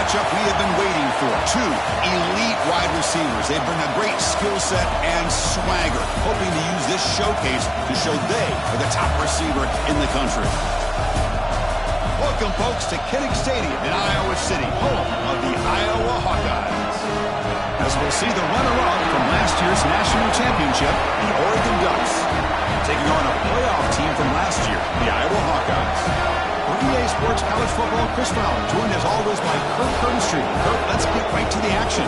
matchup we have been waiting for. Two elite wide receivers. They bring a great skill set and swagger, hoping to use this showcase to show they are the top receiver in the country. Welcome, folks, to Kinnick Stadium in Iowa City, home of the Iowa Hawkeyes. As we'll see the runner-up from last year's national championship, the Oregon Ducks, taking on a playoff team from last year, the Iowa Hawkeyes. For EA Sports College Football, Chris Fowler, joined as always by Kirk Herbstreit. Kirk, let's get right to the action.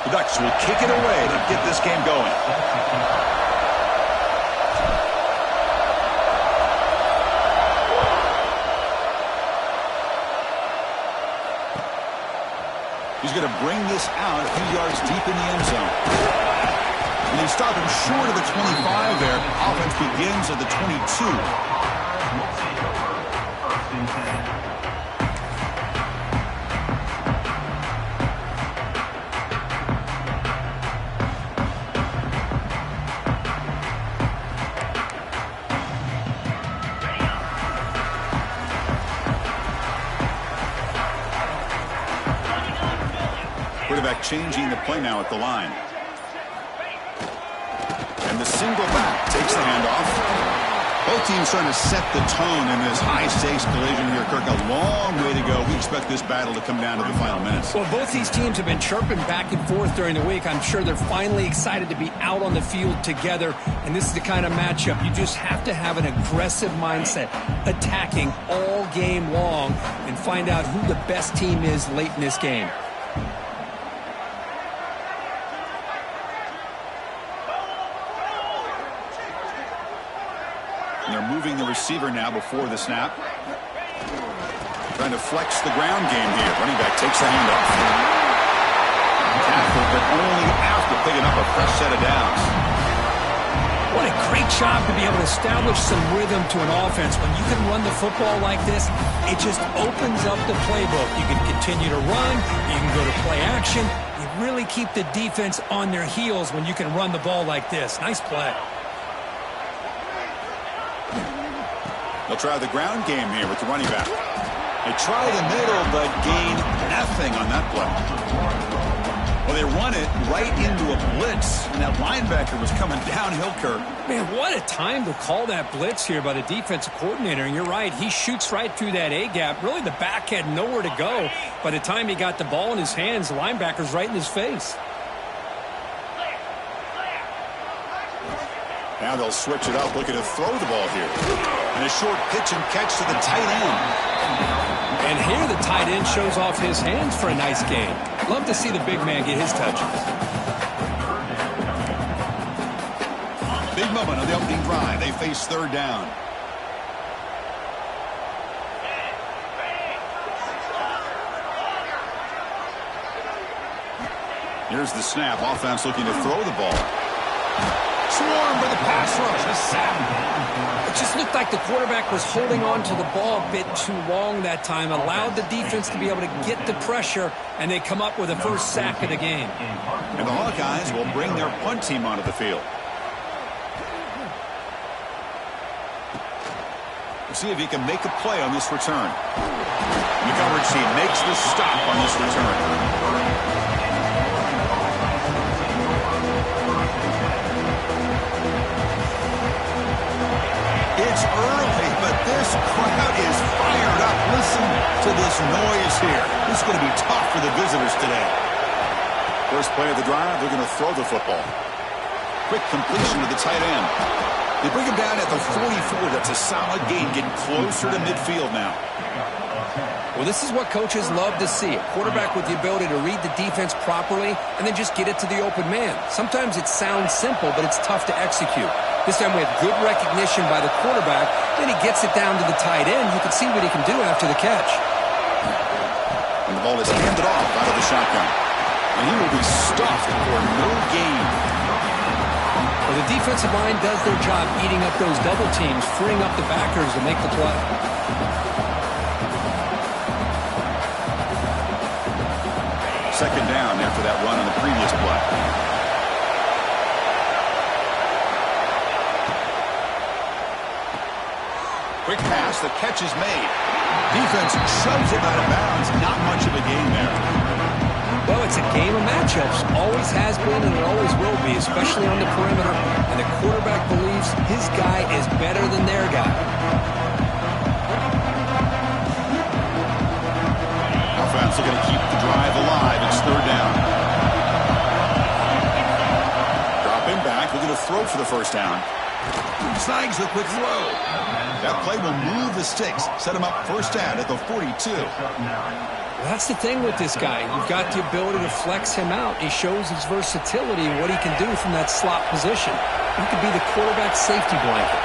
The Ducks will kick it away to get this game going. He's going to bring this out a few yards deep in the end zone. And they stop him short of the 25 there. Offense begins at the 22. Quarterback changing the play now at the line. And the single back takes the handoff. Both teams trying to set the tone in this high-stakes collision here, Kirk. A long way to go. We expect this battle to come down to the final minutes. Well, both these teams have been chirping back and forth during the week. I'm sure they're finally excited to be out on the field together. And this is the kind of matchup you just have to have an aggressive mindset, attacking all game long, and find out who the best team is late in this game. And they're moving the receiver now before the snap. Trying to flex the ground game here. Running back takes the handoff. Tackled, but only after picking up a fresh set of downs. What a great job to be able to establish some rhythm to an offense. When you can run the football like this, it just opens up the playbook. You can continue to run. You can go to play action. You really keep the defense on their heels when you can run the ball like this. Nice play. They'll try the ground game here with the running back. They try the middle, but gain nothing on that play. Well, they run it right into a blitz, and that linebacker was coming downhill, Kirk. Man, what a time to call that blitz here by the defensive coordinator. And you're right, he shoots right through that A-gap. Really, the back had nowhere to go. By the time he got the ball in his hands, the linebacker's right in his face. Now they'll switch it up, looking to throw the ball here. And a short pitch and catch to the tight end. And here the tight end shows off his hands for a nice game. Love to see the big man get his touches. Big moment on the opening drive. They face third down. Here's the snap. Offense looking to throw the ball. Swarmed by the pass rush. A sack. It just looked like the quarterback was holding on to the ball a bit too long that time. Allowed the defense to be able to get the pressure, and they come up with the first sack of the game. And the Hawkeyes will bring their punt team onto the field. We'll see if he can make a play on this return. And the coverage team makes the stop on this return. It's early, but this crowd is fired up. Listen to this noise here. This is going to be tough for the visitors today. First play of the drive, they're going to throw the football. Quick completion to the tight end. They bring him down at the 44. That's a solid gain, getting closer to midfield now. Well, this is what coaches love to see. A quarterback with the ability to read the defense properly and then just get it to the open man. Sometimes it sounds simple, but it's tough to execute. This time we have good recognition by the quarterback. Then he gets it down to the tight end. You can see what he can do after the catch. And the ball is handed off out of the shotgun. And he will be stuffed for no gain. Well, the defensive line does their job eating up those double teams, freeing up the backers to make the play. Second down after that run on the previous play. Quick pass, the catch is made. Defense shoves it out of bounds. Not much of a gain there. Well, it's a game of matchups. Always has been and it always will be, especially on the perimeter. And the quarterback believes his guy is better than their guy. Offense looking to keep the drive alive. It's third down. Dropping back, looking to throw for the first down. Snags the quick throw. That play will move the sticks. Set him up first down at the 42. That's the thing with this guy. You've got the ability to flex him out. He shows his versatility and what he can do from that slot position. He could be the quarterback safety blanket.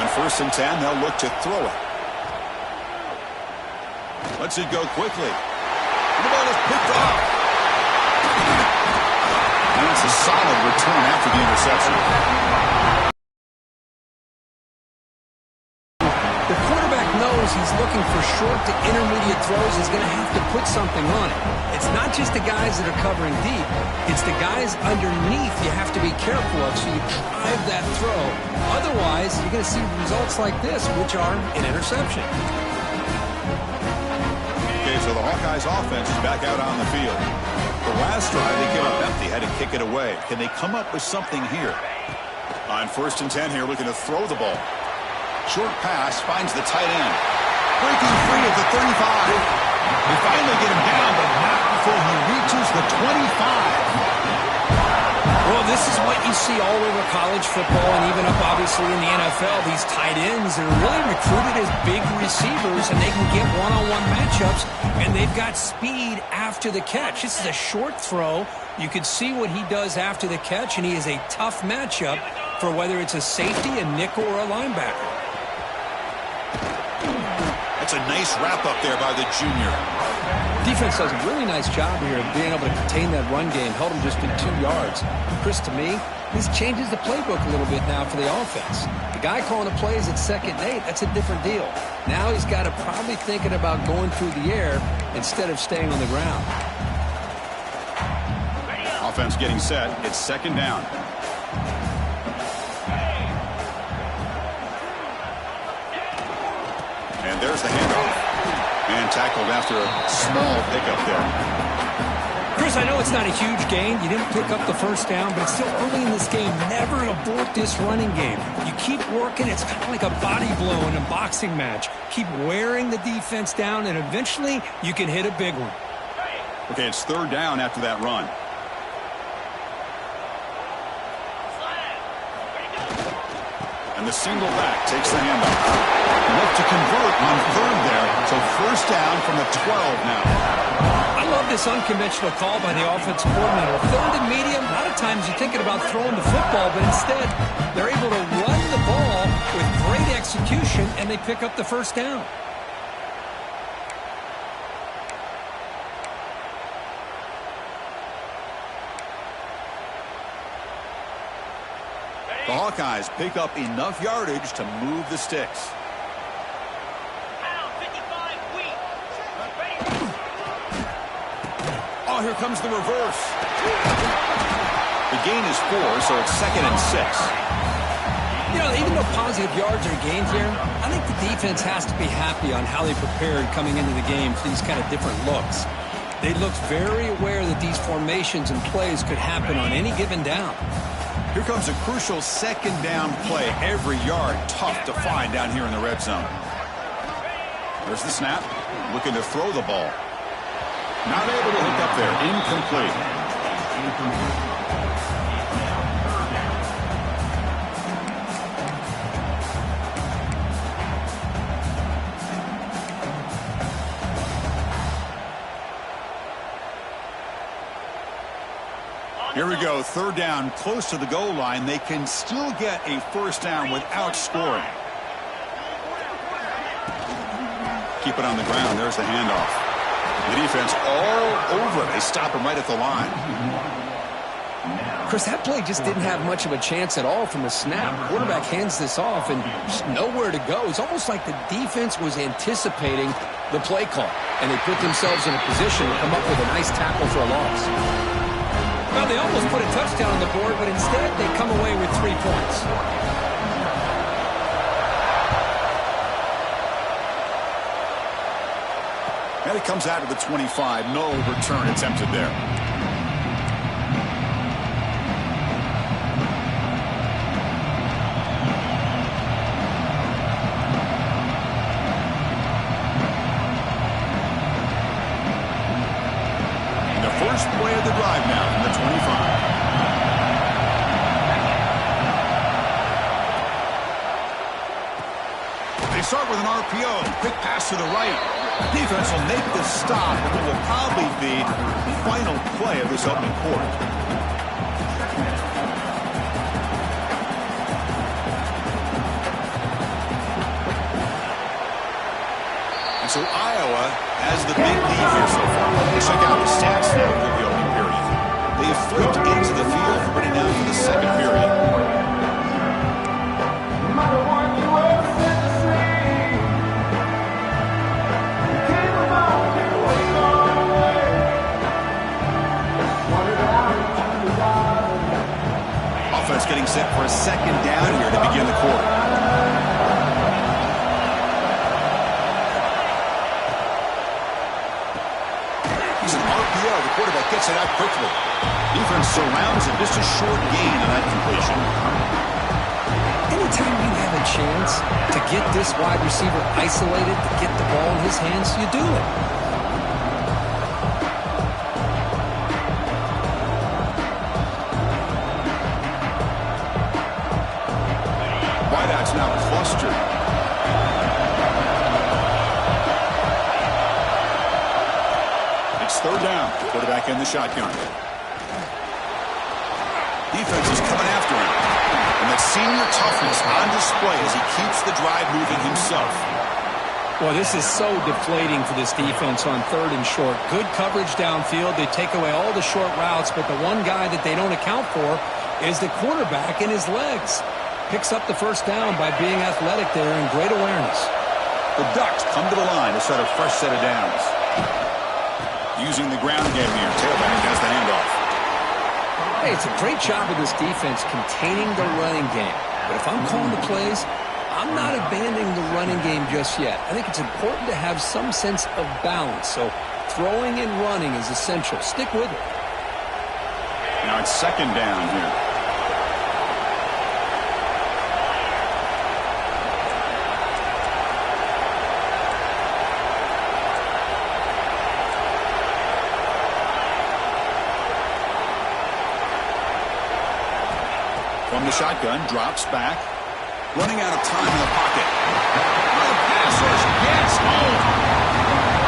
On 1st and 10, they'll look to throw it. Lets it go quickly. And the ball is picked off. And it's a solid return after the interception. The quarterback knows he's looking for short to intermediate throws. He's going to have to put something on it. It's not just the guys that are covering deep. It's the guys underneath you have to be careful of so you drive that throw. Otherwise, you're going to see results like this, which are an interception. Okay, so the Hawkeyes offense is back out on the field. The last drive, they came up empty, had to kick it away. Can they come up with something here? On 1st and 10 here, looking to throw the ball. Short pass finds the tight end. Breaking free at the 35. They finally get him down, but not before he reaches the 25. Well, this is what you see all over college football and even up, obviously, in the NFL. These tight ends are really recruited as big receivers, and they can get one-on-one matchups, and they've got speed after the catch. This is a short throw. You can see what he does after the catch, and he is a tough matchup for whether it's a safety, a nickel, or a linebacker. That's a nice wrap-up there by the junior. Defense does a really nice job here of being able to contain that run game, held him just to 2 yards. Chris, to me, this changes the playbook a little bit now for the offense. The guy calling the plays at 2nd and 8, that's a different deal. Now he's got to probably thinking about going through the air instead of staying on the ground. Offense getting set. It's 2nd down. And there's the handoff. And tackled after a small pickup there. Chris, I know it's not a huge gain. You didn't pick up the first down, but it's still early in this game. Never abort this running game. You keep working. It's kind of like a body blow in a boxing match. Keep wearing the defense down, and eventually you can hit a big one. Okay, it's 3rd down after that run. And the single back takes the handoff. Look to convert on 3rd there. So 1st down from the 12 now. I love this unconventional call by the offensive coordinator. 3rd and medium, a lot of times you're thinking about throwing the football, but instead they're able to run the ball with great execution, and they pick up the 1st down. The Hawkeyes pick up enough yardage to move the sticks. Oh, here comes the reverse. The gain is 4, so it's 2nd and 6. You know, even though positive yards are gained here, I think the defense has to be happy on how they prepared coming into the game for these kind of different looks. They looked very aware that these formations and plays could happen on any given down. Here comes a crucial 2nd down play. Every yard tough to find down here in the red zone. There's the snap. Looking to throw the ball. Not able to hook up there. Incomplete. Here we go, 3rd down, close to the goal line. They can still get a 1st down without scoring. Keep it on the ground. There's the handoff. The defense all over it. They stop him right at the line. Chris, that play just didn't have much of a chance at all from the snap. Quarterback hands this off and just nowhere to go. It's almost like the defense was anticipating the play call. and they put themselves in a position to come up with a nice tackle for a loss. Well, they almost put a touchdown on the board, but instead they come away with 3 points. And it comes out of the 25. No return attempted there. First play of the drive now from the 25. They start with an RPO. Quick pass to the right. Defense will make the stop, but it will probably be the final play of this opening quarter. And so Iowa has the big lead here so far. Check out the stats now for the opening period. They have flipped into the field, ready now for the second period. Offense getting set for a second down here to begin the quarter. The quarterback gets it out quickly. Defense surrounds it. Just a short gain on that completion. Anytime you have a chance to get this wide receiver isolated, to get the ball in his hands, you do it. Wideouts now clustered. Third down. Quarterback in the shotgun. Defense is coming after him. And that senior toughness on display as he keeps the drive moving himself. Well, this is so deflating for this defense on 3rd and short. Good coverage downfield. They take away all the short routes, but the one guy that they don't account for is the quarterback in his legs. Picks up the first down by being athletic there and great awareness. The Ducks come to the line to set a fresh set of downs. Using the ground game here. Tailback has the handoff. Hey, it's a great job of this defense containing the running game. But if I'm calling the plays, I'm not abandoning the running game just yet. I think it's important to have some sense of balance. So throwing and running is essential. Stick with it. Now it's second down here. From the shotgun, drops back. Running out of time in the pocket. No pass rush. Yes, home.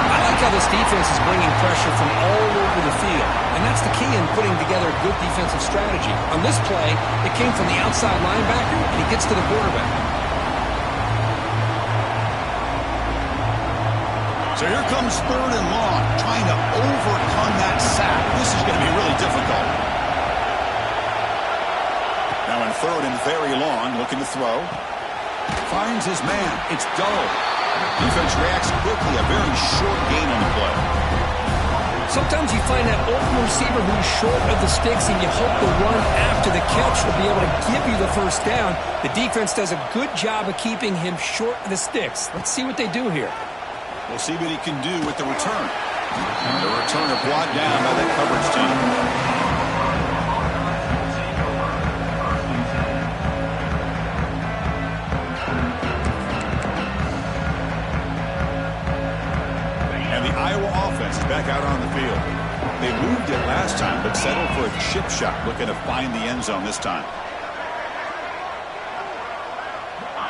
I like how this defense is bringing pressure from all over the field. And that's the key in putting together a good defensive strategy. On this play, it came from the outside linebacker, and he gets to the quarterback. So here comes 3rd and long, trying to overcome that sack. This is going to be really difficult. Now in 3rd and very long, looking to throw. Finds his man. It's dull. Defense reacts quickly. A very short gain on the play. Sometimes you find that open receiver who's short of the sticks, and you hope the run after the catch will be able to give you the first down. The defense does a good job of keeping him short of the sticks. Let's see what they do here. We'll see what he can do with the return. The returner brought down by that coverage team. Back out on the field. They moved it last time, but settled for a chip shot, looking to find the end zone this time.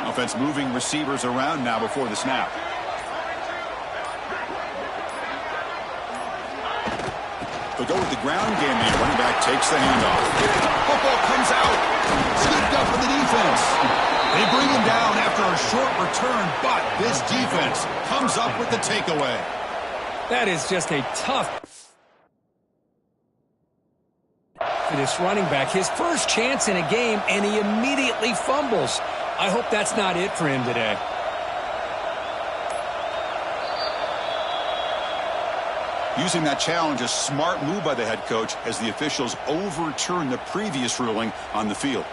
Offense moving receivers around now before the snap. They'll go with the ground game here. Running back takes the handoff. Football comes out. Scooped up for the defense. They bring him down after a short return, but this defense comes up with the takeaway. That is just a tough for this running back. His first chance in a game, and he immediately fumbles. I hope that's not it for him today. Using that challenge, a smart move by the head coach as the officials overturn the previous ruling on the field.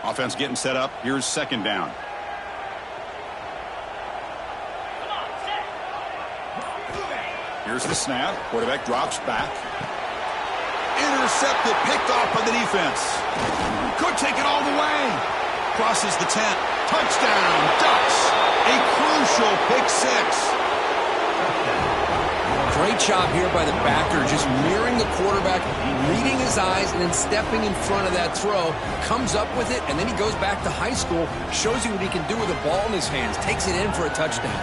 Offense getting set up. Here's second down. Here's the snap. Quarterback drops back. Intercepted, picked off by the defense. Could take it all the way. Crosses the 10. Touchdown, Ducks. A crucial pick six. Great job here by the backer, just mirroring the quarterback, reading his eyes, and then stepping in front of that throw. Comes up with it, and then he goes back to high school, shows you what he can do with a ball in his hands, takes it in for a touchdown.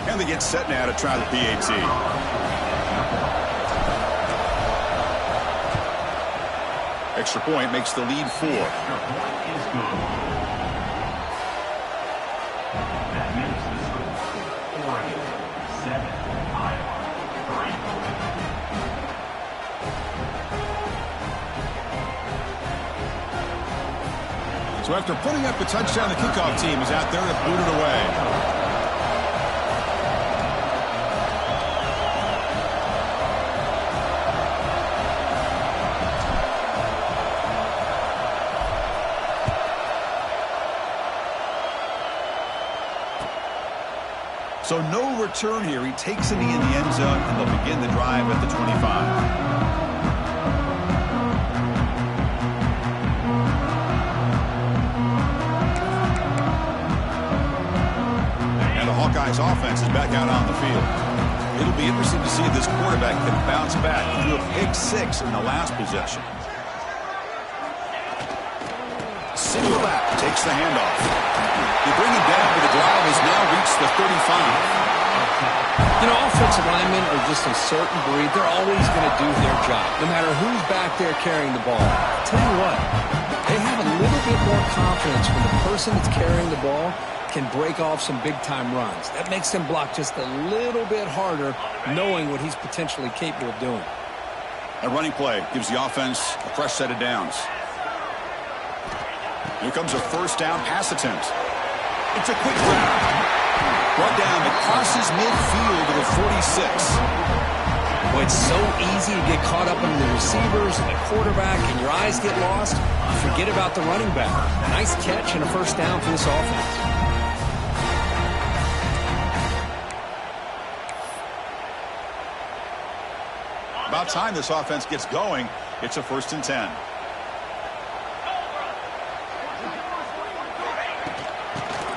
And they get set now to try the PAT. Extra point makes the lead 4. So after putting up the touchdown, the kickoff team is out there to boot it away. So no return here. He takes it in the end zone, and they'll begin the drive at the 25. Hawkeyes offense is back out on the field. It'll be interesting to see if this quarterback can bounce back. He threw a pick six in the last possession. Single back takes the handoff. They bring him down, but the drive has now reached the 35. You know, offensive linemen are just a certain breed. They're always going to do their job, no matter who's back there carrying the ball. I'll tell you what, they have a little bit more confidence when the person that's carrying the ball can break off some big-time runs. That makes them block just a little bit harder, knowing what he's potentially capable of doing. A running play gives the offense a fresh set of downs. Here comes a first down pass attempt. It's a quick grab. Brought down, it crosses midfield to the 46. Well, it's so easy to get caught up in the receivers and the quarterback, and your eyes get lost. Forget about the running back. Nice catch and a first down for this offense. About time this offense gets going. It's a 1st and 10.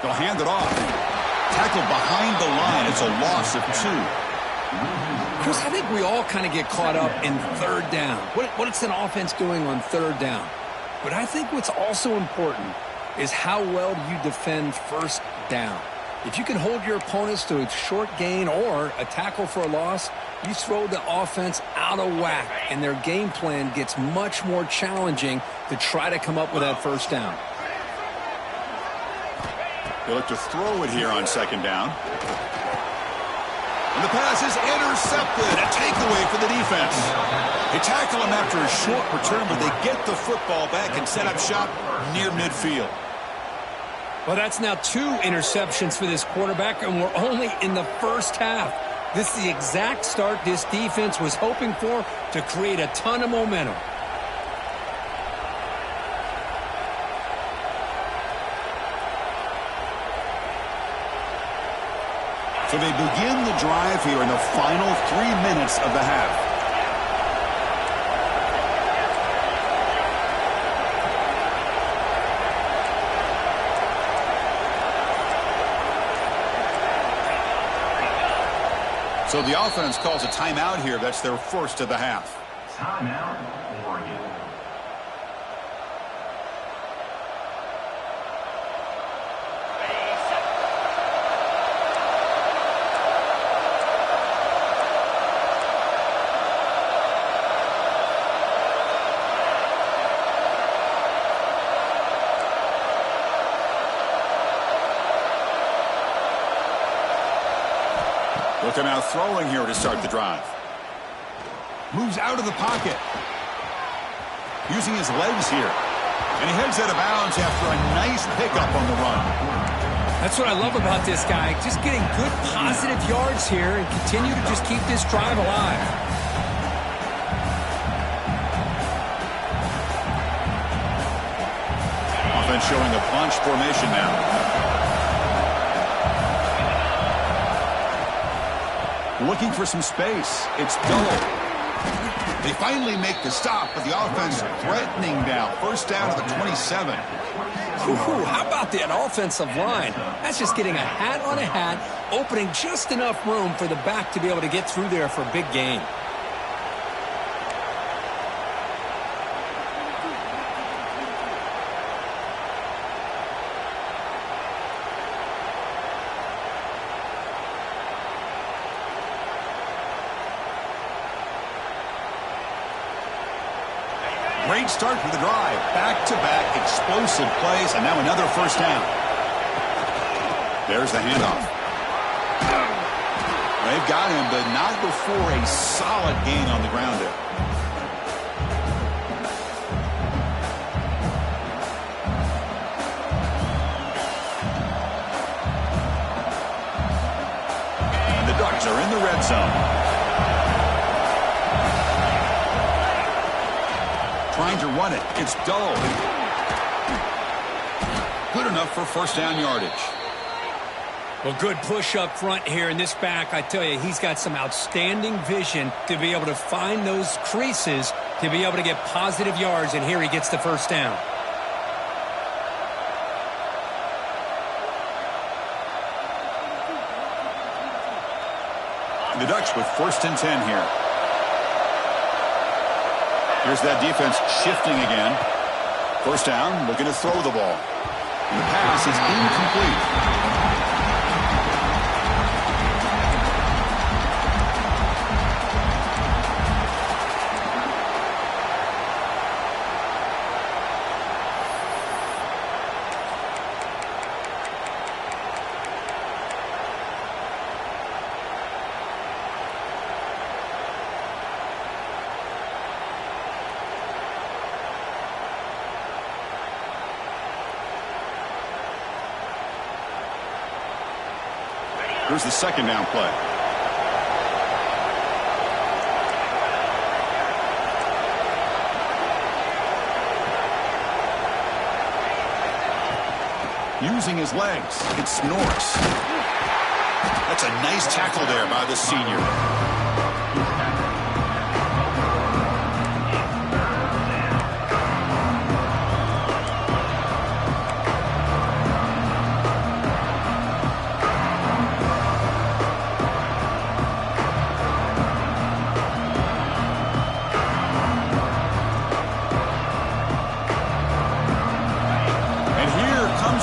They'll hand it off. Tackled behind the line. It's a loss of 2. Chris, I think we all kind of get caught up in third down. What's an offense doing on third down? But I think what's also important is how well do you defend first down. If you can hold your opponents to a short gain or a tackle for a loss, you throw the offense out of whack, and their game plan gets much more challenging to try to come up with that first down. They look to throw it here on second down. And the pass is intercepted. A takeaway for the defense. They tackle him after a short return, but they get the football back and set up shop near midfield. Well, that's now 2 interceptions for this quarterback, and we're only in the first half. This is the exact start this defense was hoping for to create a ton of momentum. So they begin the drive here in the final 3 minutes of the half. So the offense calls a timeout here. That's their first of the half. Timeout, Oregon. Looking out throwing here to start the drive. Moves out of the pocket. using his legs here. And he heads out of bounds after a nice pickup on the run. That's what I love about this guy. Just getting good positive yards here and continue to just keep this drive alive. Offense showing a bunch formation now. Looking for some space. It's Dull. They finally make the stop, but the offense threatening now. First down to the 27. Ooh, how about that offensive line? That's just getting a hat on a hat, opening just enough room for the back to be able to get through there for a big gain. Great start for the drive. Back-to-back explosive plays, and now another first down. There's the handoff. They've got him, but not before a solid gain on the ground there. And the Ducks are in the red zone. Trying to run it. It's Dull. Good enough for first down yardage. Well, good push up front here in this back. I tell you, he's got some outstanding vision to be able to find those creases to be able to get positive yards, and here he gets the first down. The Ducks with first and 10 here. Here's that defense shifting again. First down, looking to throw the ball. And the pass is incomplete. Here's the second down play. Using his legs, it's Norris. That's a nice tackle there by the senior.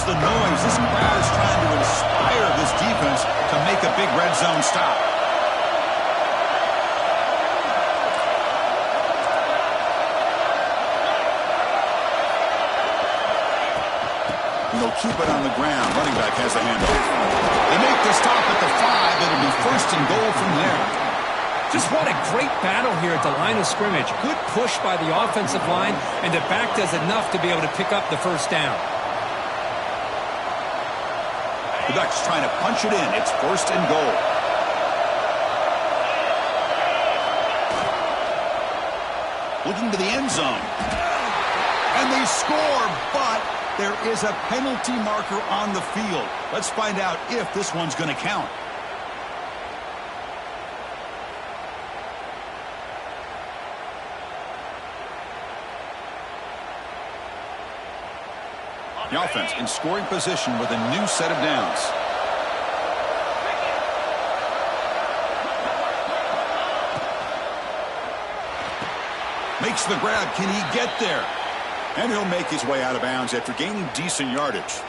The noise. This crowd is trying to inspire this defense to make a big red zone stop. They'll keep it on the ground. Running back has the handoff. They make the stop at the 5. It'll be first and goal from there. Just what a great battle here at the line of scrimmage. Good push by the offensive line, and the back does enough to be able to pick up the first down. The Ducks trying to punch it in. It's first and goal. Looking to the end zone. And they score, but there is a penalty marker on the field. Let's find out if this one's going to count. The offense in scoring position with a new set of downs. Makes the grab. Can he get there? And he'll make his way out of bounds after gaining decent yardage.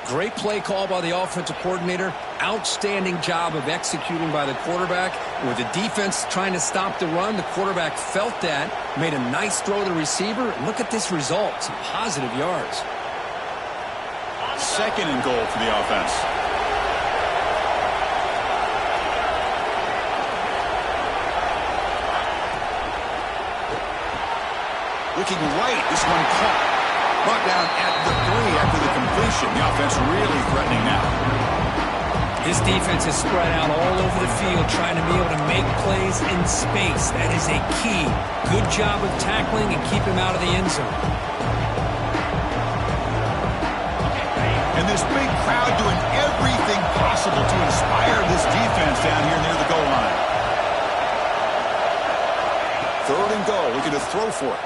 Great play call by the offensive coordinator. Outstanding job of executing by the quarterback. With the defense trying to stop the run, the quarterback felt that, made a nice throw to the receiver. Look at this result. Some positive yards. Second and goal for the offense. Looking right, this one caught. Brought down at the 3 after the completion. The offense really threatening now. This defense is spread out all over the field, trying to be able to make plays in space. That is a key. Good job of tackling and keep him out of the end zone. And this big crowd doing everything possible to inspire this defense down here near the goal line. 3rd and goal, looking to throw for it.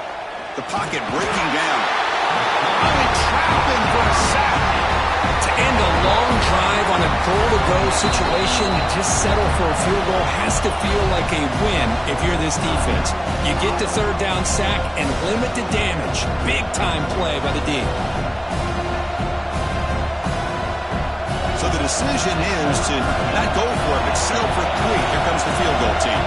The pocket breaking down. Trapping for a sack. To end a long drive on a goal-to-go situation, to just settle for a field goal has to feel like a win if you're this defense. You get the 3rd down sack and limit the damage. Big-time play by the D. So the decision is to not go for it, but settle for 3. Here comes the field goal team.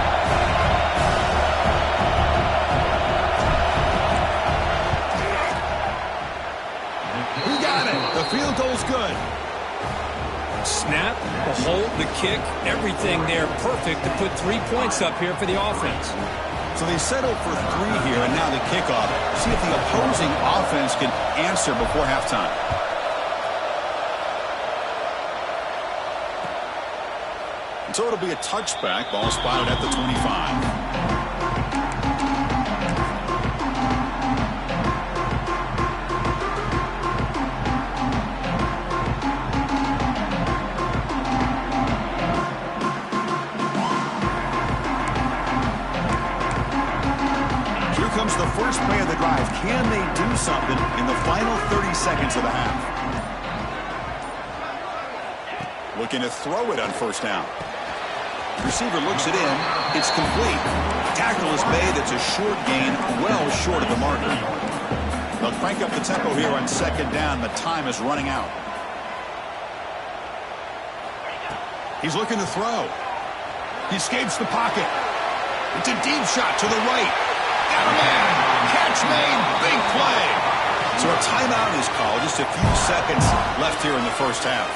He got it. The field goal's good. Snap, the hold, the kick, everything there perfect to put 3 points up here for the offense. So they settle for 3 here, and now the kickoff. See if the opposing offense can answer before halftime. And so it'll be a touchback. Ball spotted at the 25. Comes the first play of the drive. Can they do something in the final 30 seconds of the half? Looking to throw it on 1st down. Receiver looks it in. It's complete. Tackle is made. It's a short gain, well short of the marker. They'll crank up the tempo here on 2nd down. The time is running out. He's looking to throw. He escapes the pocket. It's a deep shot to the right. Got a man. Catch made. Big play. So a timeout is called. Just a few seconds left here in the 1st half.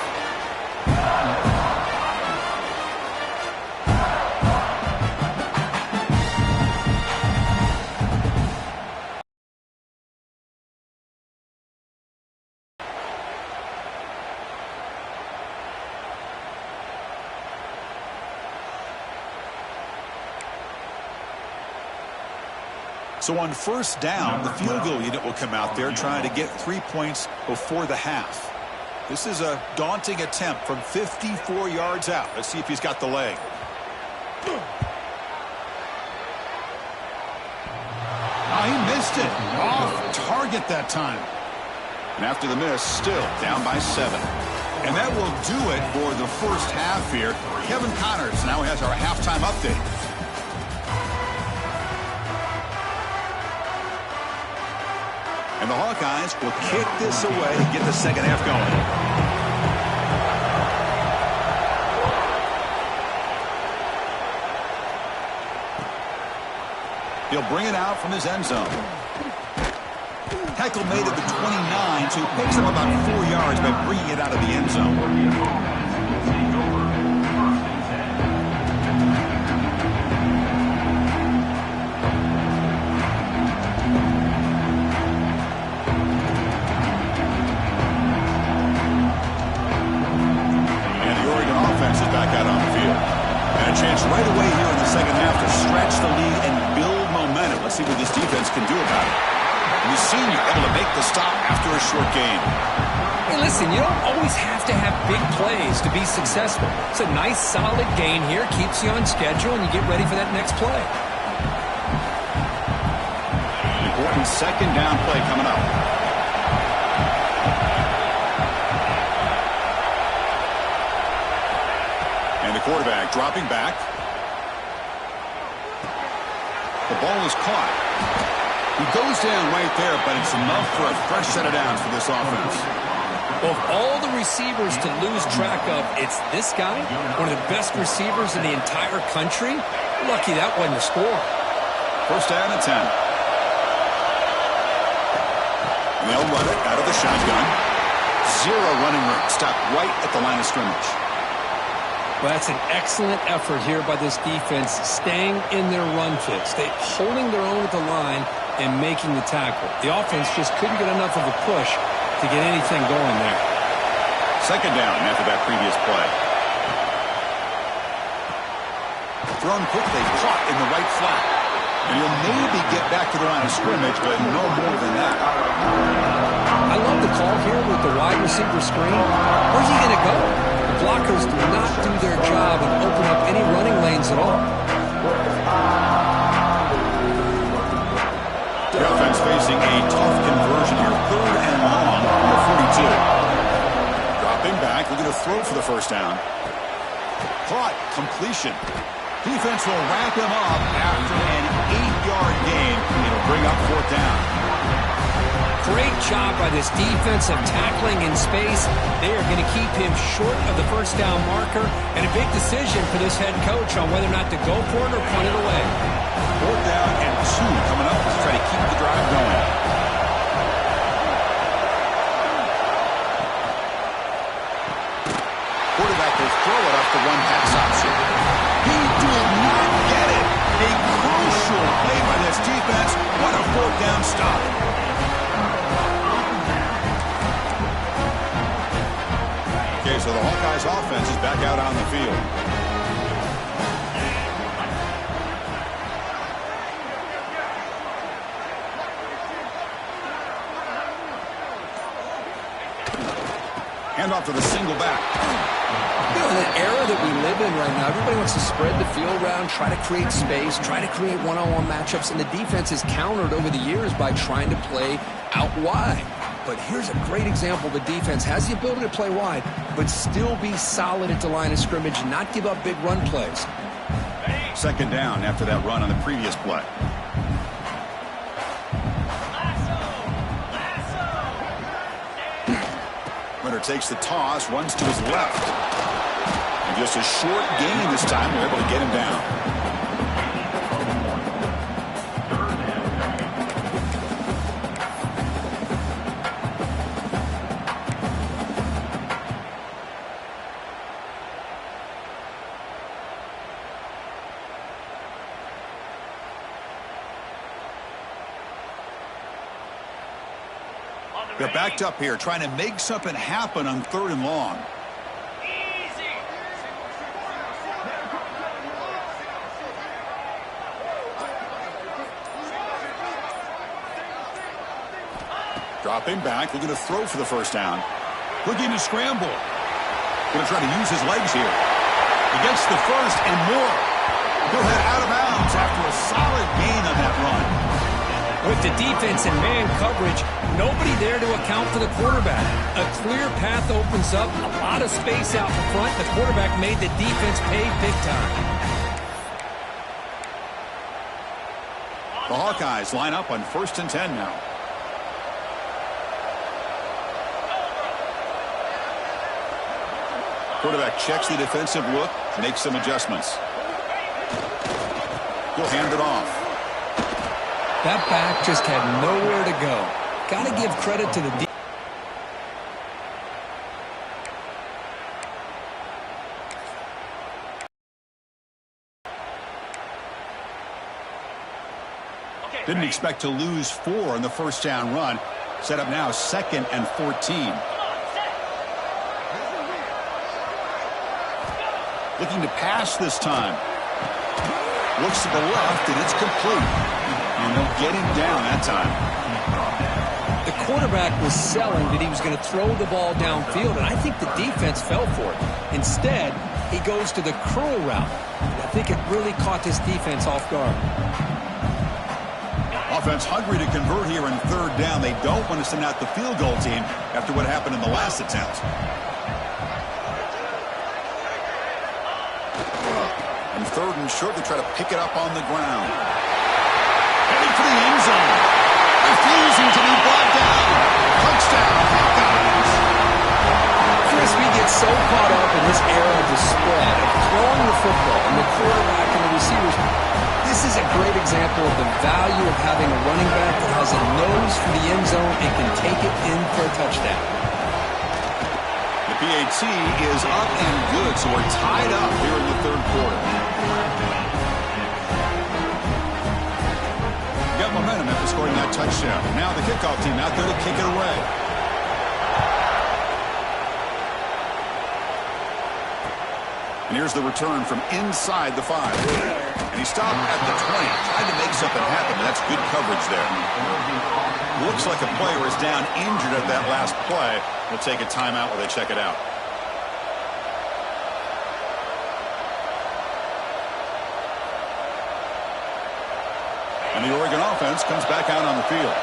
So on 1st down, the field goal unit will come out there trying to get 3 points before the half. This is a daunting attempt from 54 yards out. Let's see if he's got the leg. Oh, he missed it. Off target that time. And after the miss, still down by 7. And that will do it for the 1st half here. Kevin Connors now has our halftime update. And the Hawkeyes will kick this away and get the 2nd half going. He'll bring it out from his end zone. Tackle made at the 29, so he picks up about 4 yards by bringing it out of the end zone. Back out on the field. And a chance right away here in the 2nd half to stretch the lead and build momentum. Let's see what this defense can do about it. And the senior able to make the stop after a short gain. Hey, listen, you don't always have to have big plays to be successful. It's a nice, solid gain here. Keeps you on schedule, and you get ready for that next play. Important 2nd down play coming up. Quarterback dropping back. The ball is caught. He goes down right there, but it's enough for a fresh set of downs for this offense. Well, of all the receivers to lose track of, it's this guy, one of the best receivers in the entire country. Lucky that wasn't a score. 1st down and 10. And they'll run it out of the shotgun. 0 running room. Stopped right at the line of scrimmage. Well, that's an excellent effort here by this defense, staying in their run fits. They're holding their own at the line, and making the tackle. The offense just couldn't get enough of a push to get anything going there. Second down after that previous play. Thrown quickly, caught in the right flat. And he'll maybe get back to the line of scrimmage, but no more than that. I love the call here with the wide receiver screen. Where's he going to go? The blockers do not do their job and open up any running lanes at all. The offense facing a tough conversion here. 3rd and long from the 42. Dropping back, looking to throw for the first down. Caught, completion. Defense will wrap him up after an 8-yard gain. It'll bring up 4th down. Great job by this defense of tackling in space. They are going to keep him short of the first down marker, and a big decision for this head coach on whether or not to go for it or punt it away. 4th down and 2 coming up to try to keep the drive going. Quarterback will throw it off the one pass option. He did not get it. A crucial play by this defense. What a 4th down stop. Okay, so the Hawkeyes offense is back out on the field. Handoff to the single back. You know, in the era that we live in right now, everybody wants to spread the field around, try to create space, try to create one-on-one matchups, and the defense has countered over the years by trying to play out wide. But here's a great example. The defense has the ability to play wide, but still be solid at the line of scrimmage and not give up big run plays. 2nd down after that run on the previous play. Winner takes the toss, runs to his left. And just a short gain this time. They're able to get him down. They're backed up here, trying to make something happen on 3rd and long. Dropping back, looking to throw for the first down. Looking to scramble. Going to try to use his legs here. He gets the first and more. He'll head out of bounds after a solid gain on that run. With the defense and man coverage, nobody there to account for the quarterback. A clear path opens up, a lot of space out in front. The quarterback made the defense pay big time. The Hawkeyes line up on 1st and 10 now. Quarterback checks the defensive look, makes some adjustments. He'll hand it off. That back just had nowhere to go. Got to give credit to the defense. Didn't expect to lose 4 on the first down run. Set up now 2nd and 14. Looking to pass this time. Looks to the left, and it's complete. And they'll get him down that time. The quarterback was selling that he was going to throw the ball downfield, and I think the defense fell for it. Instead, he goes to the curl route. And I think it really caught this defense off guard. Offense hungry to convert here in 3rd down. They don't want to send out the field goal team after what happened in the last attempt. And 3rd and short, they try to pick it up on the ground. Heading for the end zone. Refusing to be brought down. Touchdown, Hawkeyes. Chris, we get so caught up in this era of the spread, of throwing the football, and the quarterback and the receivers. This is a great example of the value of having a running back that has a nose for the end zone and can take it in for a touchdown. The PAT is up and good, so we're tied up here in the 3rd quarter. Got momentum at the score. scoring that touchdown. Now the kickoff team out there to kick it away. And here's the return from inside the 5. And he stopped at the 20. Tried to make something happen, but that's good coverage there. Looks like a player is down injured at that last play. We'll take a timeout while they check it out. And the Oregon offense comes back out on the field.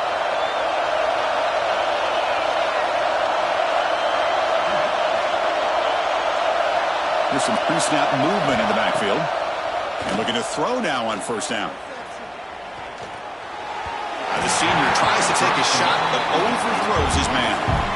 Here's some pre-snap movement in the backfield. And looking to throw now on first down. The senior tries to take a shot, but overthrows his man.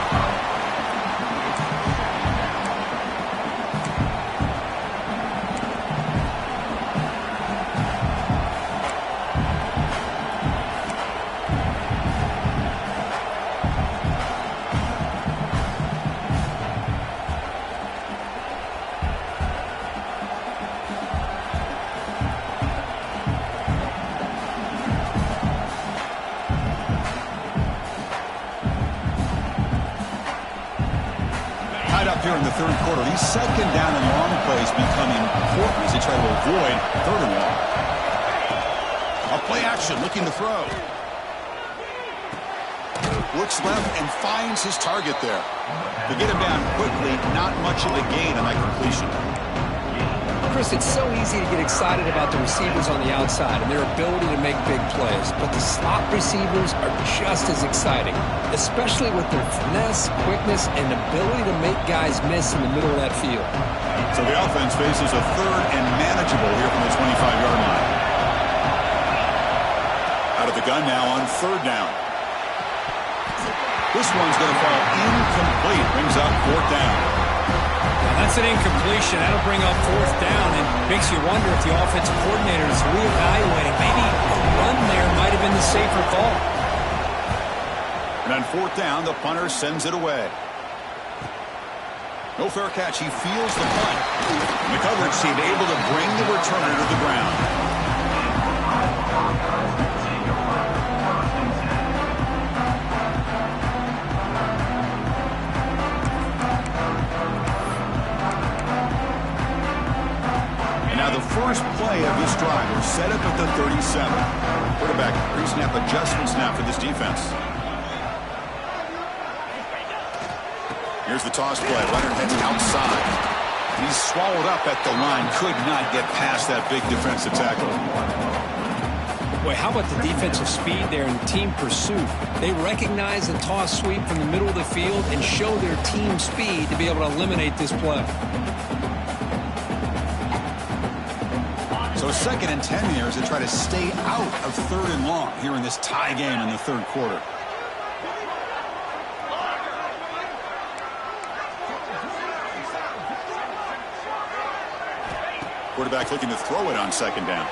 Here in the third quarter, these second down and long plays become important as they try to avoid third and long. A play action, looking to throw. Looks left and finds his target there. To get him down quickly, not much of a gain on that completion. Chris, it's so easy to get excited about the receivers on the outside and their ability to make big plays, but the slot receivers are just as exciting, especially with their finesse, quickness, and ability to make guys miss in the middle of that field. So the offense faces a third and manageable here from the 25-yard line. Out of the gun now on third down. This one's going to fall incomplete. Brings up fourth down. That's an incompletion. That'll bring up fourth down and makes you wonder if the offensive coordinator is reevaluating. Maybe a run there might have been the safer call. And on fourth down, the punter sends it away. No fair catch. He feels the punt. And the coverage team able to bring the returner to the ground. First play of this drive was set up at the 37. Quarterback pre-snap adjustments now for this defense. Here's the toss play. Leonard heads outside. He's swallowed up at the line. Could not get past that big defensive tackle. Boy, how about the defensive speed there and team pursuit? They recognize the toss sweep from the middle of the field and show their team speed to be able to eliminate this play. So 2nd and 10 here as they try to stay out of third and long here in this tie game in the third quarter. Quarterback looking to throw it on second down.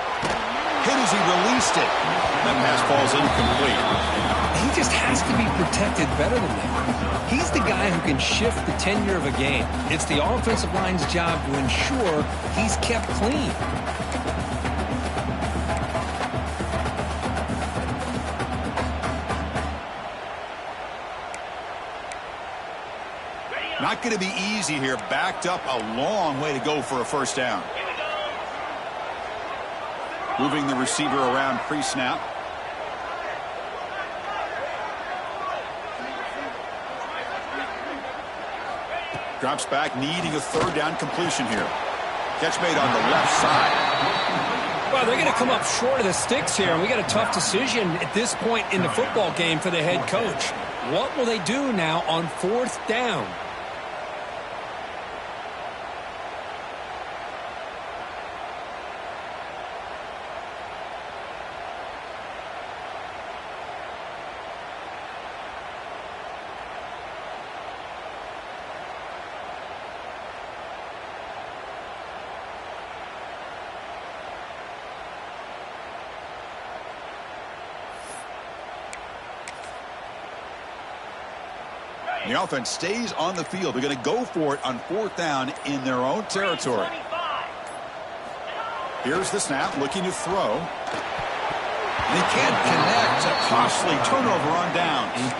Hit as he released it. That pass falls incomplete. He just has to be protected better than that. He's the guy who can shift the tenure of a game. It's the offensive line's job to ensure he's kept clean. Not going to be easy here. Backed up a long way to go for a first down. Moving the receiver around pre-snap. Drops back, needing a third down completion here. Catch made on the left side. Well, they're going to come up short of the sticks here, and we got a tough decision at this point in the football game for the head coach. What will they do now on fourth down? The offense stays on the field. They're going to go for it on fourth down in their own territory. Here's the snap, looking to throw. And he can't connect. A costly turnover on downs.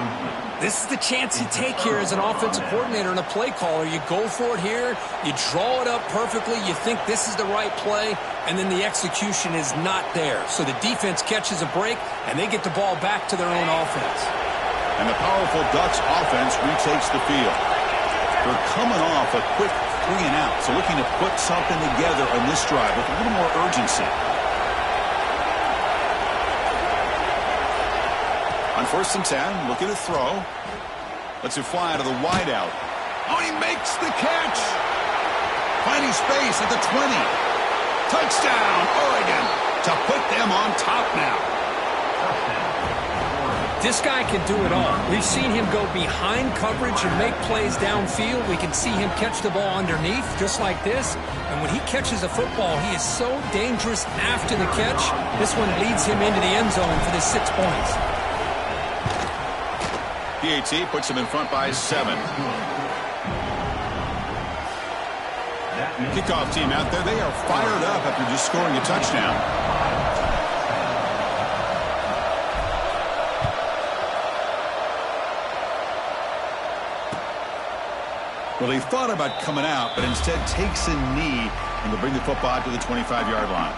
This is the chance you take here as an offensive coordinator and a play caller. You go for it here. You draw it up perfectly. You think this is the right play, and then the execution is not there. So the defense catches a break, and they get the ball back to their own offense. And the powerful Ducks offense retakes the field. They're coming off a quick 3-and-out, so looking to put something together on this drive with a little more urgency. On 1st and 10, looking to throw. Lets it fly to the wideout. Oh, he makes the catch. Finding space at the 20. Touchdown, Oregon, to put them on top now. This guy can do it all. We've seen him go behind coverage and make plays downfield. We can see him catch the ball underneath, just like this. And when he catches a football, he is so dangerous after the catch. This one leads him into the end zone for the 6 points. PAT puts him in front by 7. Kickoff team out there. They are fired up after just scoring a touchdown. Well, he thought about coming out, but instead takes a knee and will bring the football out to the 25-yard line.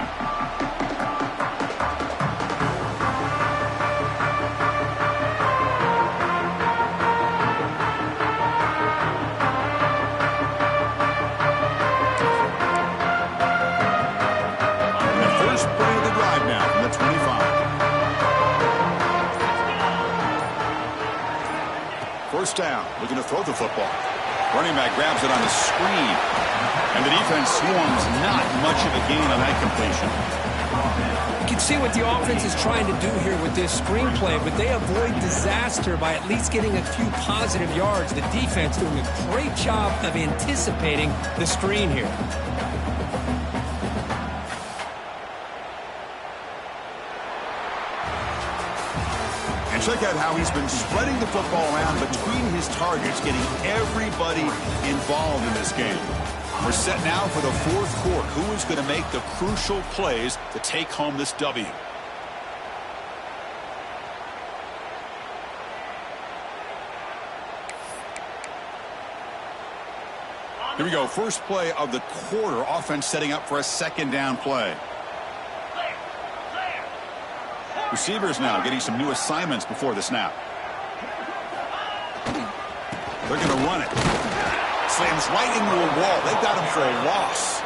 First down, looking to throw the football. Running back grabs it on the screen. And the defense swarms, not much of a gain on that completion. You can see what the offense is trying to do here with this screenplay, but they avoid disaster by at least getting a few positive yards. The defense doing a great job of anticipating the screen here. And check out how he's been spreading the football around between his targets, getting everybody involved in this game. We're set now for the 4th quarter. Who is going to make the crucial plays to take home this W? Here we go. First play of the quarter. Offense setting up for a 2nd down play. Receivers now getting some new assignments before the snap. They're going to run it. Slams right into a wall. They've got him for a loss.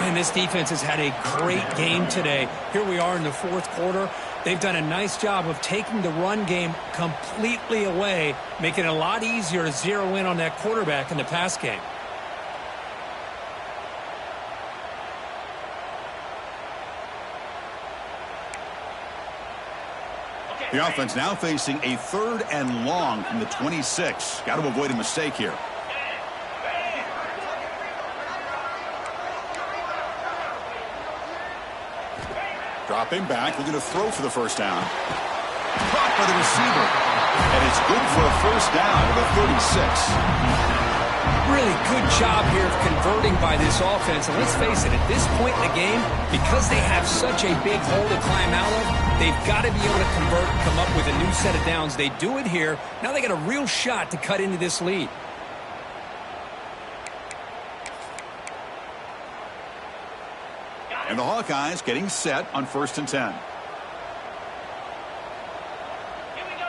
And this defense has had a great game today. Here we are in the 4th quarter. They've done a nice job of taking the run game completely away, making it a lot easier to zero in on that quarterback in the pass game. The offense now facing a 3rd and long from the 26. Got to avoid a mistake here. Dropping back, looking to throw for the 1st down. Caught by the receiver. And it's good for a 1st down at the 36. Really good job here of converting by this offense. And let's face it, at this point in the game, because they have such a big hole to climb out of, they've got to be able to convert and come up with a new set of downs. They do it here. Now they got a real shot to cut into this lead. And the Hawkeyes getting set on 1st and 10. Here we go.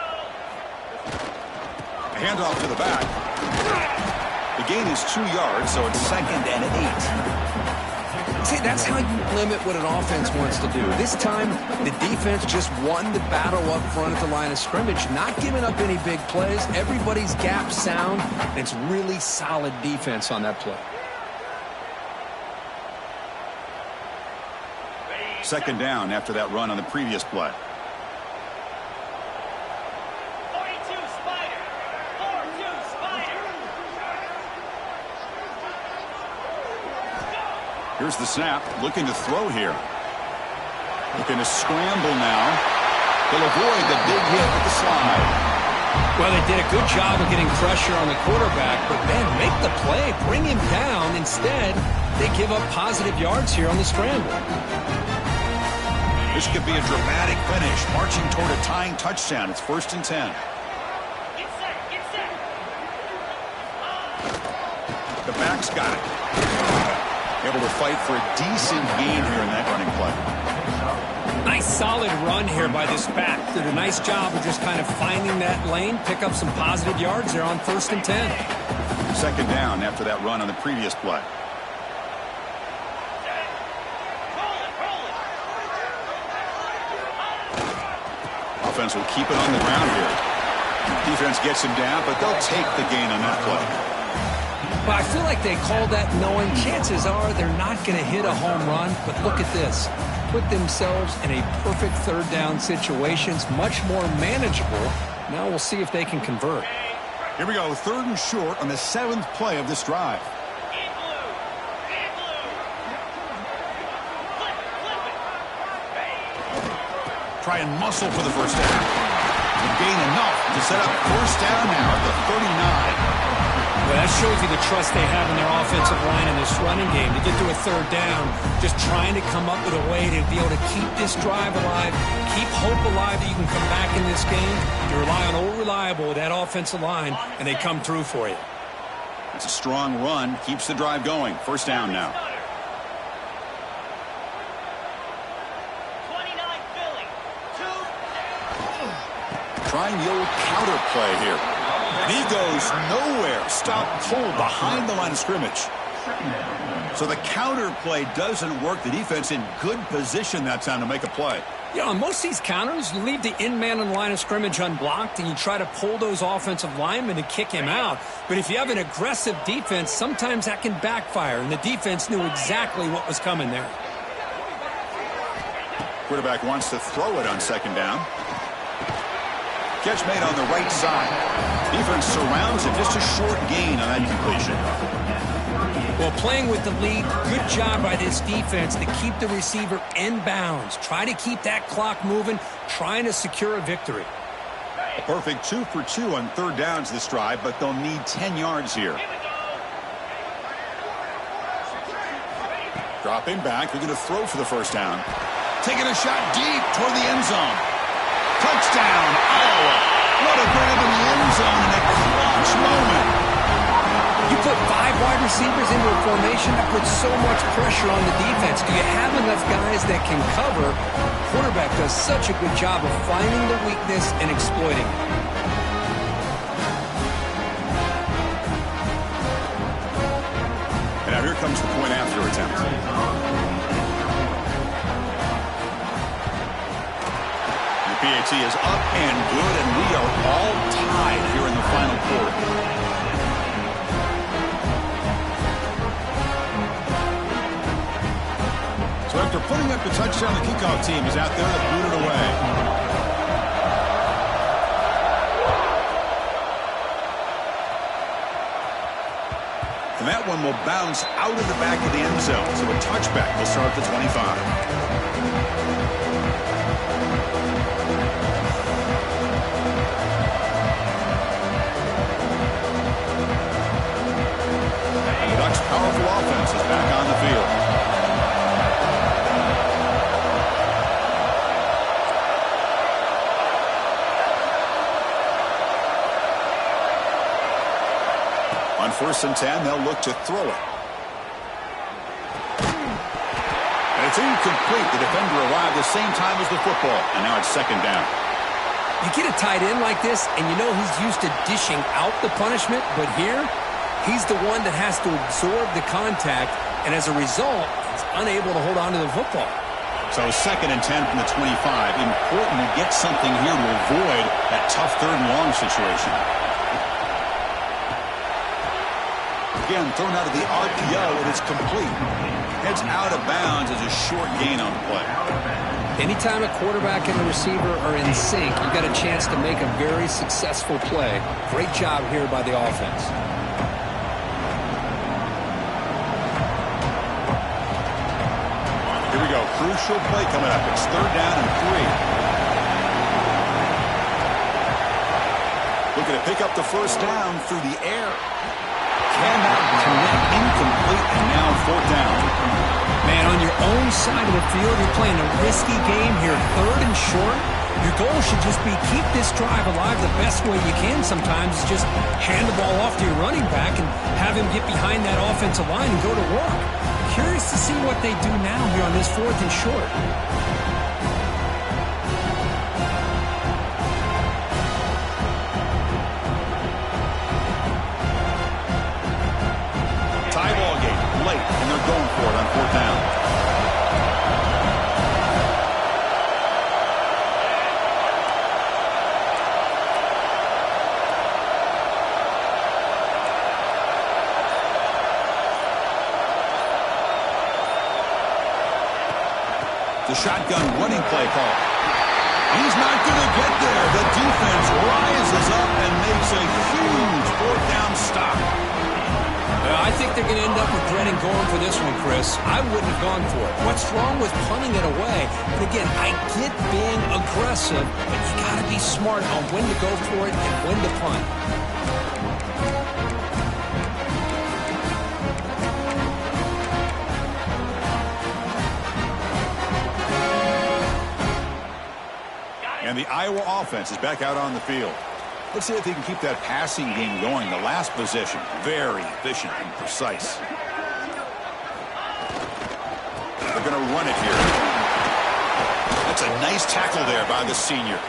A handoff to the back. The gain is 2 yards, so it's 2nd and 8. See, that's how you limit what an offense wants to do. This time, the defense just won the battle up front at the line of scrimmage, not giving up any big plays. Everybody's gap sound, and it's really solid defense on that play. 2nd down after that run on the previous play. 42 Spider. 4-2 Spider. Here's the snap. Looking to throw here. Looking to scramble now. They'll avoid the big hit with the slide. Well, they did a good job of getting pressure on the quarterback, but then make the play, bring him down. Instead, they give up positive yards here on the scramble. This could be a dramatic finish, marching toward a tying touchdown. It's 1st and 10. Get set, get set. The back's got it. Able to fight for a decent gain here in that running play. Nice solid run here by this back. Did a nice job of just kind of finding that lane, pick up some positive yards there on 1st and 10. 2nd down after that run on the previous play. Offense will keep it on the ground here. Defense gets him down, but they'll take the gain on that play. But I feel like they call that knowing chances are they're not going to hit a home run. But look at this. Put themselves in a perfect 3rd down situations, much more manageable. Now we'll see if they can convert. Here we go, 3rd and short on the 7th play of this drive. In blue. In blue. Flip it. Try and muscle for the 1st down. To gain enough to set up 1st down now at the 39. Well, that shows you the trust they have in their offensive line in this running game. To get to a 3rd down, just trying to come up with a way to be able to keep this drive alive, keep hope alive that you can come back in this game. You rely on old reliable with that offensive line, and they come through for you. It's a strong run, keeps the drive going. 1st down now. 29 Philly. 2. Trying the old counter play here. And he goes nowhere. Stop pulled behind the line of scrimmage. So the counter play doesn't work. The defense in good position that time to make a play. You know, on most of these counters, you leave the in man on the line of scrimmage unblocked, and you try to pull those offensive linemen to kick him out. But if you have an aggressive defense, sometimes that can backfire, and the defense knew exactly what was coming there. Quarterback wants to throw it on 2nd down. Catch made on the right side. Defense surrounds it. Just a short gain on that completion. Well, playing with the lead, good job by this defense to keep the receiver in bounds. Try to keep that clock moving, trying to secure a victory. A perfect 2 for 2 on 3rd downs this drive, but they'll need 10 yards here. Dropping back. They're going to throw for the 1st down. Taking a shot deep toward the end zone. Touchdown, Iowa. What a grab in the end zone in a clutch moment. You put 5 wide receivers into a formation that puts so much pressure on the defense. Do you have enough guys that can cover? Quarterback does such a good job of finding the weakness and exploiting it. And now here comes the point after attempt. PAT is up and good, and we are all tied here in the final quarter. So after putting up the touchdown, the kickoff team is out there to boot it away. And that one will bounce out of the back of the end zone, so a touchback will start at the 25. Powerful offense is back on the field. On 1st and 10, they'll look to throw it. And it's incomplete. The defender arrived the same time as the football, and now it's 2nd down. You get a tight end like this, and you know he's used to dishing out the punishment, but here, he's the one that has to absorb the contact, and as a result, he's unable to hold on to the football. So 2nd and 10 from the 25. Important to get something here to avoid that tough 3rd and long situation. Again, thrown out of the RPO, and it's complete. Heads out of bounds as a short gain on the play. Anytime a quarterback and the receiver are in sync, you've got a chance to make a very successful play. Great job here by the offense. Here we go. Crucial play coming up. It's 3rd down and 3. Looking to pick up the 1st down through the air. Cannot connect, incomplete, and now 4th down. Man, on your own side of the field, you're playing a risky game here, 3rd and short. Your goal should just be keep this drive alive the best way you can sometimes is just hand the ball off to your running back and have him get behind that offensive line and go to work. Curious to see what they do now here on this 4th and short. Tie ball game late, and they're going for it on 4th down. The shotgun running play call. He's not going to get there. The defense rises up and makes a huge 4th down stop. I think they're going to end up regretting going for this one, Chris. I wouldn't have gone for it. What's wrong with punting it away? But again, I get being aggressive, but you got to be smart on when to go for it and when to punt. And the Iowa offense is back out on the field. Let's see if they can keep that passing game going. The last possession, very efficient and precise. They're going to run it here. That's a nice tackle there by the senior.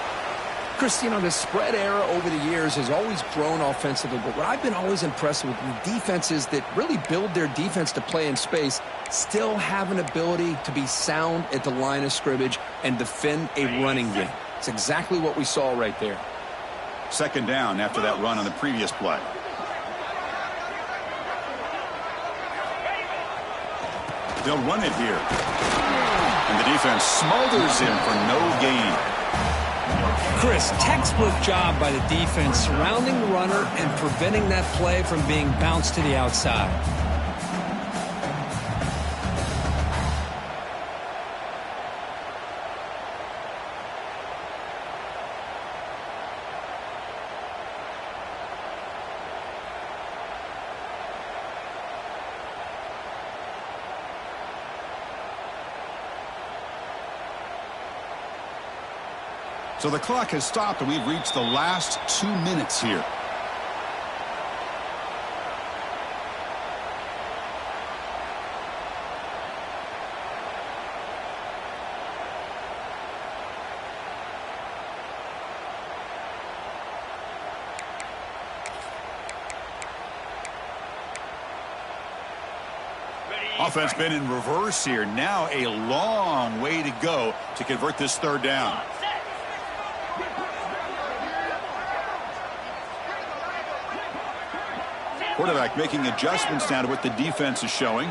Chris, you know, the spread era over the years has always grown offensively, but what I've been always impressed with the defenses that really build their defense to play in space still have an ability to be sound at the line of scrimmage and defend a running game. It's exactly what we saw right there. 2nd down after that run on the previous play. They'll run it here. And the defense smothers him for no gain. Chris, textbook job by the defense surrounding the runner and preventing that play from being bounced to the outside. So the clock has stopped, and we've reached the last 2 minutes here. Offense been in reverse here. Now a long way to go to convert this 3rd down. Quarterback making adjustments now to what the defense is showing.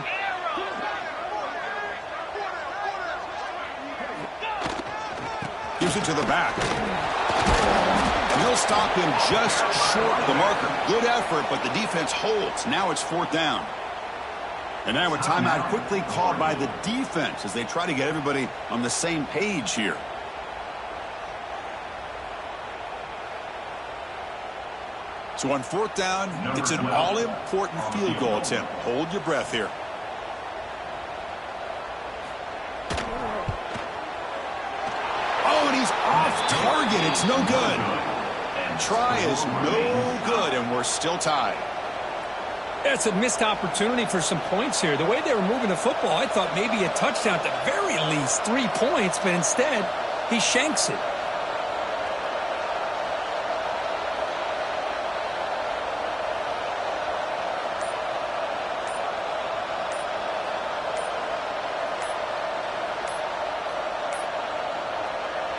Gives it to the back. And he'll stop him just short of the marker. Good effort, but the defense holds. Now it's 4th down. And now a timeout quickly called by the defense as they try to get everybody on the same page here. So on 4th down, it's an all-important field goal attempt. Hold your breath here. Oh, and he's off target. It's no good. Try is no good, and we're still tied. It's a missed opportunity for some points here. The way they were moving the football, I thought maybe a touchdown, at the very least 3 points, but instead he shanks it.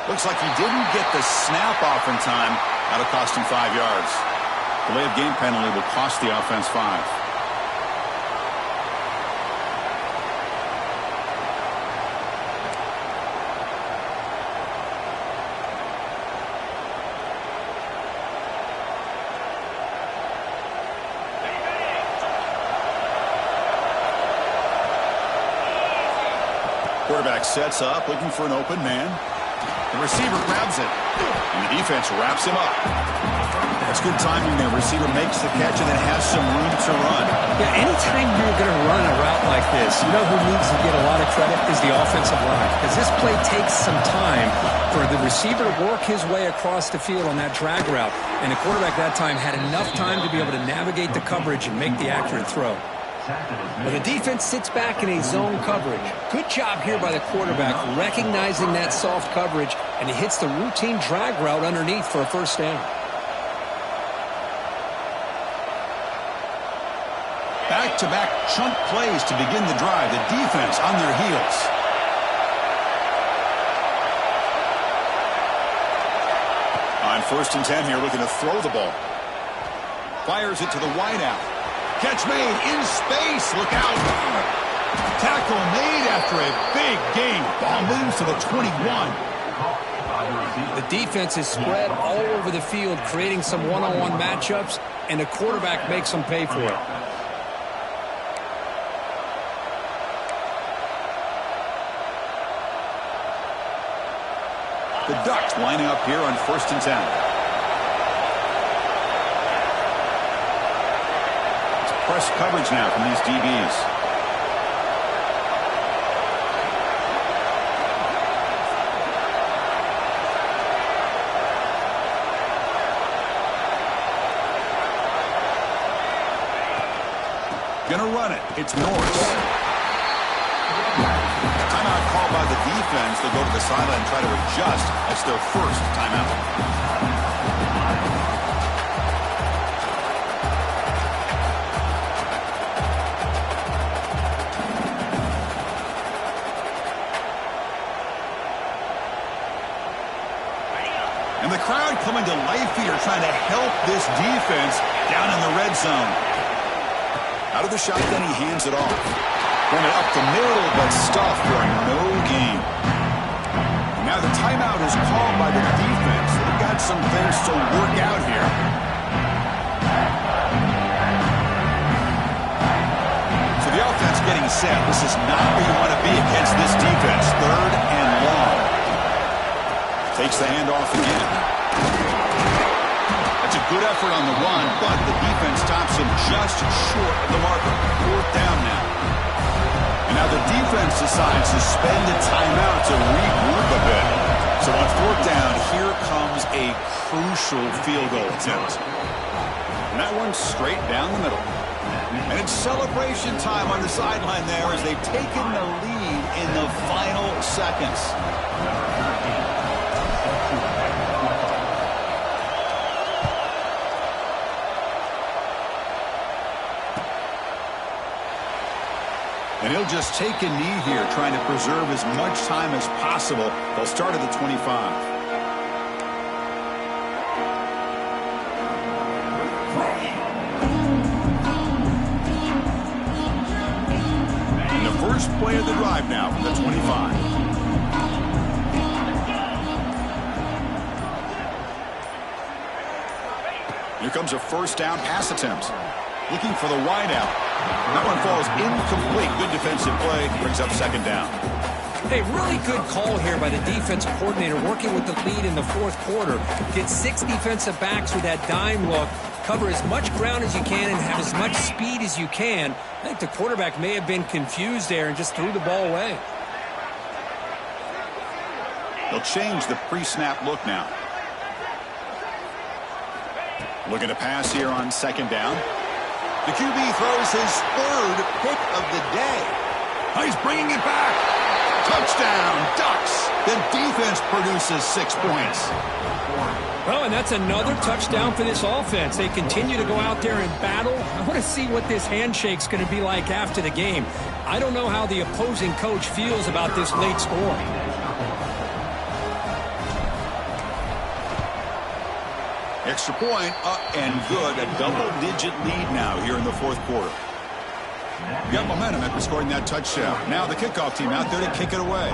Looks like he didn't get the snap off in time. That'll cost him 5 yards. Delay of game penalty will cost the offense 5. Quarterback sets up, looking for an open man. The receiver grabs it, and the defense wraps him up. That's good timing there. Receiver makes the catch and then has some room to run. Yeah, anytime you're going to run a route like this, you know who needs to get a lot of credit is the offensive line. Because this play takes some time for the receiver to work his way across the field on that drag route. And the quarterback that time had enough time to be able to navigate the coverage and make the accurate throw. Well, the defense sits back in a zone coverage. Good job here by the quarterback recognizing that soft coverage, and he hits the routine drag route underneath for a first down. Back-to-back chunk plays to begin the drive. The defense on their heels. On 1st and 10 here, looking to throw the ball. Fires it to the wideout. Catch made in space. Look out. Tackle made after a big gain. Ball moves to the 21. The defense is spread all over the field, creating some one-on-one matchups, and the quarterback makes them pay for it. The Ducks lining up here on 1st and 10. Press coverage now from these DBs. Gonna run it. It's Norris. Timeout called by the defense. They'll go to the sideline and try to adjust. That's their first timeout. And the crowd coming to life here, trying to help this defense down in the red zone. Out of the shotgun, he hands it off. Going up the middle, but stuffed for no gain. Now the timeout is called by the defense. They've got some things to work out here. So the offense getting set. This is not where you want to be against this defense. 3rd and long. Takes the handoff again. That's a good effort on the run, but the defense stops him just short of the marker. 4th down now. And now the defense decides to spend a timeout to regroup a bit. So on 4th down, here comes a crucial field goal attempt. And that one's straight down the middle. And it's celebration time on the sideline there as they've taken the lead in the final seconds. And he'll just take a knee here, trying to preserve as much time as possible. They'll start at the 25. And the first play of the drive now from the 25. Here comes a 1st down pass attempt. Looking for the wideout. That one falls incomplete. Good defensive play. Brings up 2nd down. Hey, really good call here by the defensive coordinator, working with the lead in the 4th quarter. Get 6 defensive backs with that dime look. Cover as much ground as you can and have as much speed as you can. I think the quarterback may have been confused there and just threw the ball away. They'll change the pre-snap look now. Looking to pass here on 2nd down. The QB throws his 3rd pick of the day. Oh, he's bringing it back. Touchdown, Ducks. The defense produces 6 points. Well, and that's another touchdown for this offense. They continue to go out there and battle. I want to see what this handshake's going to be like after the game. I don't know how the opposing coach feels about this late score. Extra point, up and good. A double-digit lead now here in the 4th quarter. You got momentum after scoring that touchdown. Now the kickoff team out there to kick it away.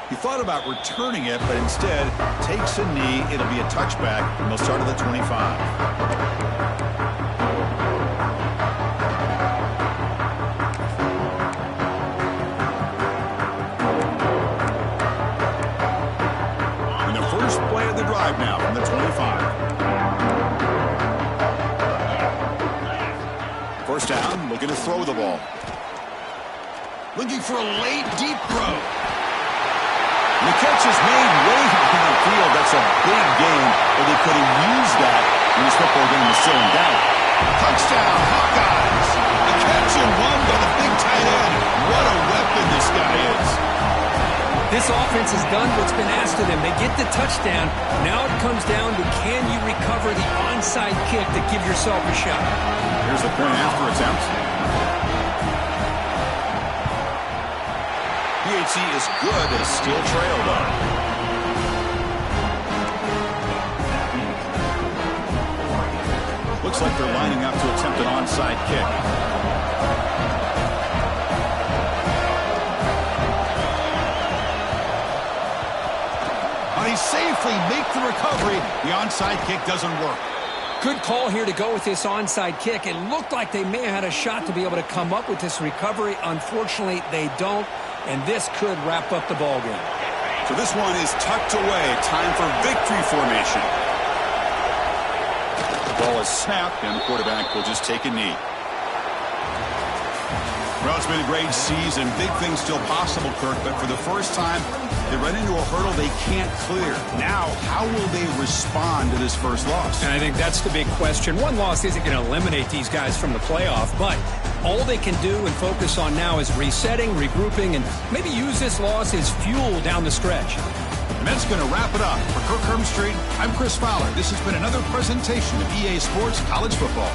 He thought about returning it, but instead takes a knee. It'll be a touchback, and they'll start at the 25. drive now from the 25. First down, looking to throw the ball. Looking for a late, deep throw. And the catch is made way downfield. That's a big gain, but they could have used that when this football game was still in doubt. Touchdown, Hawkeyes. A catch and one by the big tight end. What a weapon this guy is. This offense has done what's been asked of them. They get the touchdown. Now it comes down to, can you recover the onside kick to give yourself a shot? Here's the point after attempt. PHC is good, but still trailed though. Looks like they're lining up to attempt an onside kick. They safely make the recovery. The onside kick doesn't work. Good call here to go with this onside kick. It looked like they may have had a shot to be able to come up with this recovery. Unfortunately, they don't, and this could wrap up the ball game. So this one is tucked away. Time for victory formation. The ball is snapped, and the quarterback will just take a knee. Well, it's been a great season. Big things still possible, Kirk, but for the first time, they run into a hurdle they can't clear. Now, how will they respond to this first loss? And I think that's the big question. One loss isn't going to eliminate these guys from the playoff, but all they can do and focus on now is resetting, regrouping, and maybe use this loss as fuel down the stretch. And that's going to wrap it up. For Kirk Hermstreet, I'm Chris Fowler. This has been another presentation of EA Sports College Football.